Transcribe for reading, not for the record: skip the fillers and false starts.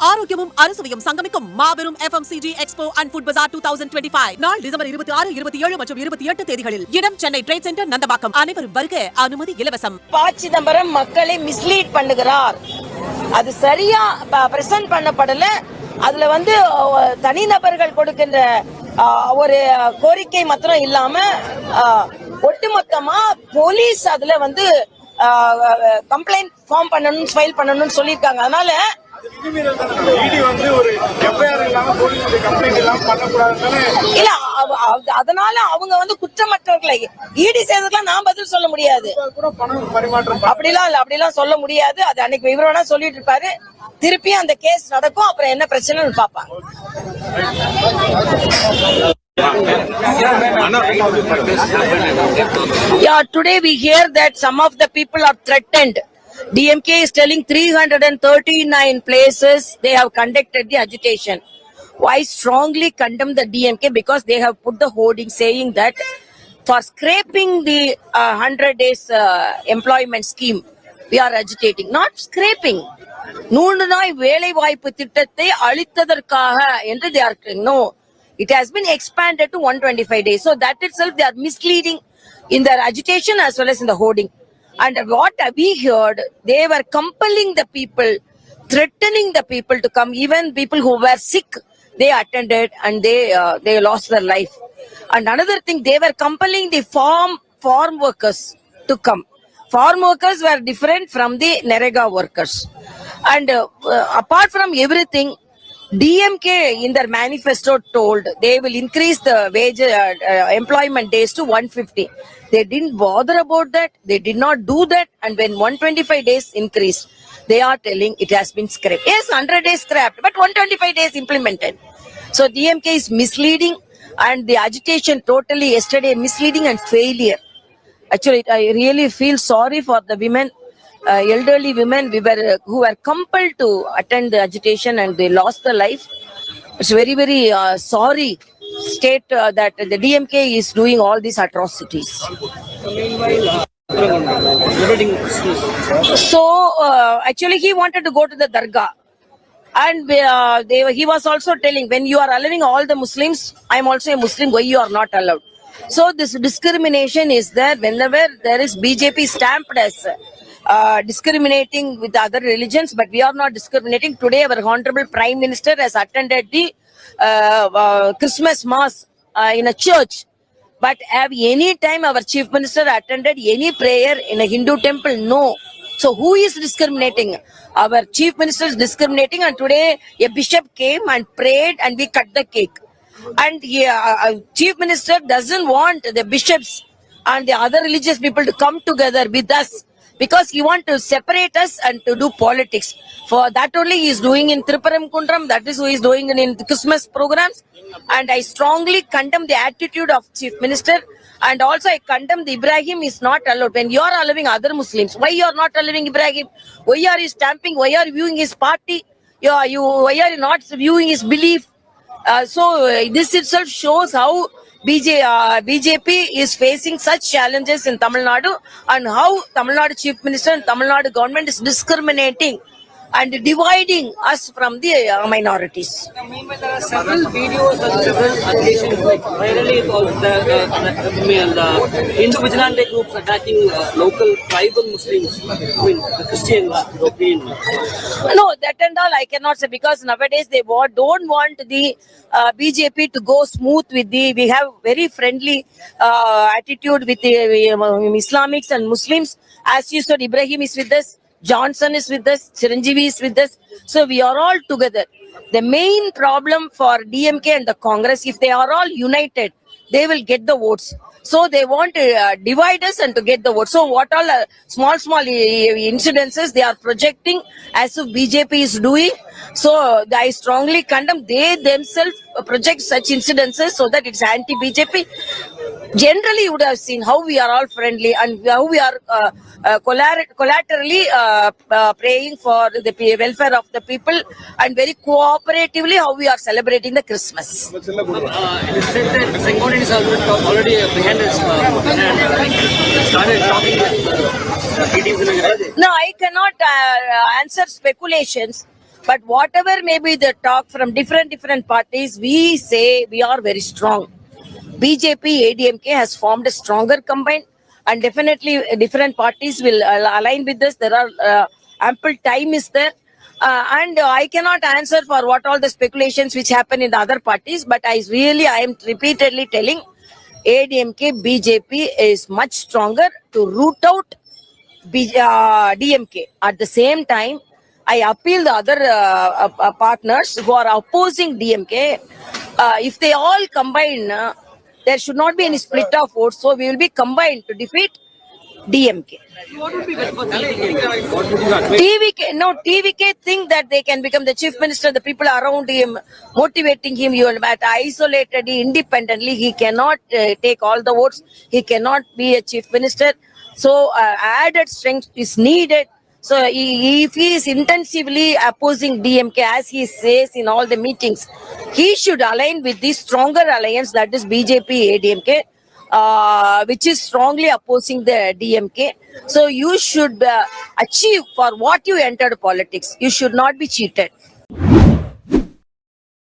ஆரோக்கியமும் அறுசுவையும் சங்கமிக்கும் மாபெரும் FMCG எக்ஸ்போ அண்ட் ஃபுட் பஜார் 2025 நாள் டிசம்பர் 26, 27 மற்றும் 28 தேதிகளில். இடம் சென்னை ட்ரேட் சென்டர் நந்தபாக்கம். அனைவரும் வருக. அனுமதி இலவசம். ப. சிதம்பரம் மக்களை மிஸ்லீட் பண்ணுகிறார். அது சரியா பிரசன்ட் பண்ணப்படல. அதுல தனிநபர்கள் கொடுக்கின்ற ஒரு கோரிக்கை மாத்திரம் இல்லாம ஒட்டுமொத்தமா போலீஸ் அதுல கம்ப்ளைண்ட் ஃபார்ம் பண்ணணும், ஃபைல் பண்ணணும்னு சொல்லியிருக்காங்க. அதனால இல்ல அதனால அவங்க குற்றமற்றவர்களை ஈடி செய்ததுலாம் நான் பதில் சொல்ல முடியாது. அப்படிலாம் சொல்ல முடியாது. அது அன்னைக்கு விவரமா சொல்லிட்டு இருப்பாரு. திருப்பி அந்த கேஸ் நடக்கும். அப்புறம் என்ன பிரச்சனைன்னு பாப்பாங்க. Yeah, today we hear that some of the people are threatened. DMK is telling 339 places they have conducted the agitation. I strongly condemn the DMK because they have put the hoarding saying that for scraping the 100 days employment scheme, we are agitating. Not scraping. நூறு நாள் வேலை வாய்ப்பு திட்டத்தை அளித்ததற்காக என்று they are no. It has been expanded to 125 days. So that itself they are misleading in their agitation as well as in the hoarding. And what we heard, they were compelling the people, threatening the people to come. Even people who were sick, they attended and they lost their life. And another thing, they were compelling the farm workers to come. Farm workers were different from the Narega workers. And apart from everything, DMK in their manifesto told they will increase the wage employment days to 150. They didn't bother about that. They did not do that. And when 125 days increased, they are telling it has been scrapped. Yes, 100 days scrapped, but 125 days implemented. So DMK is misleading, and the agitation totally yesterday misleading and failure. Actually, I really feel sorry for the women, elderly women who were compelled to attend the agitation and they lost their life. It's very, very sorry state that the DMK is doing all these atrocities. So actually he wanted to go to the Dargah, and he was also telling, when you are allowing all the Muslims, I am also a Muslim, why you are not allowed? So this discrimination is there whenever there is BJP stamped as discriminating with other religions, but we are not discriminating. Today our Honorable Prime Minister has attended the Christmas Mass in a church, but have any time our Chief Minister attended any prayer in a Hindu temple? No. So who is discriminating? Our Chief Minister is discriminating, and today a bishop came and prayed and we cut the cake. And Chief Minister doesn't want the bishops and the other religious people to come together with us, because he wants to separate us and to do politics. For that only he is doing in Triparamkundram, that is who he is doing in the Christmas programs. And I strongly condemn the attitude of Chief Minister, and also I condemn the Ibrahim is not allowed. When you are allowing other Muslims, why you are not allowing Ibrahim? Why are you stamping? Why are you viewing his party? Why are you not viewing his belief? So this itself shows how BJP is facing such challenges in Tamil Nadu, and how Tamil Nadu Chief Minister and Tamil Nadu government is discriminating and dividing us from the minorities. Meanwhile, there are several videos and several allegations, like virally the Hindu vigilante groups attacking local tribal Muslims, the Christians. No, that and all I cannot say, because nowadays they don't want the BJP to go smooth with we have very friendly attitude with the Islamics and Muslims. As you said, Ibrahim is with us, Johnson is with us, Chiranjeevi is with us. So we are all together. The main problem for DMK and the Congress, if they are all united, they will get the votes. So they want to divide us and to get the votes. So what all small incidences they are projecting as if BJP is doing. So I strongly condemn they themselves project such incidences so that it's anti-BJP. Generally, you would have seen how we are all friendly and how we are collaterally praying for the welfare of the people, and very cooperatively how we are celebrating the Christmas. It is said that Sengon is already behind us and started talking with No, I cannot answer speculations. But whatever may be the talk from different parties, we say we are very strong. BJP, ADMK has formed a stronger combine, and definitely different parties will align with this. There are ample time is there. And I cannot answer for what all the speculations which happen in the other parties, but I am repeatedly telling ADMK, BJP is much stronger to root out DMK. At the same time, I appeal the other partners who are opposing DMK, if they all combine, there should not be any split of votes. So we will be combined to defeat DMK. What would be good for TVK? What would you advise? TVK think that they can become the chief minister. The people around him motivating him. You will matter isolated, independently. He cannot take all the votes. He cannot be a chief minister. So added strength is needed. So if he is intensively opposing DMK, as he says in all the meetings, he should align with the stronger alliance, that is BJP, ADMK, which is strongly opposing the DMK. So you should achieve for what you entered politics. You should not be cheated.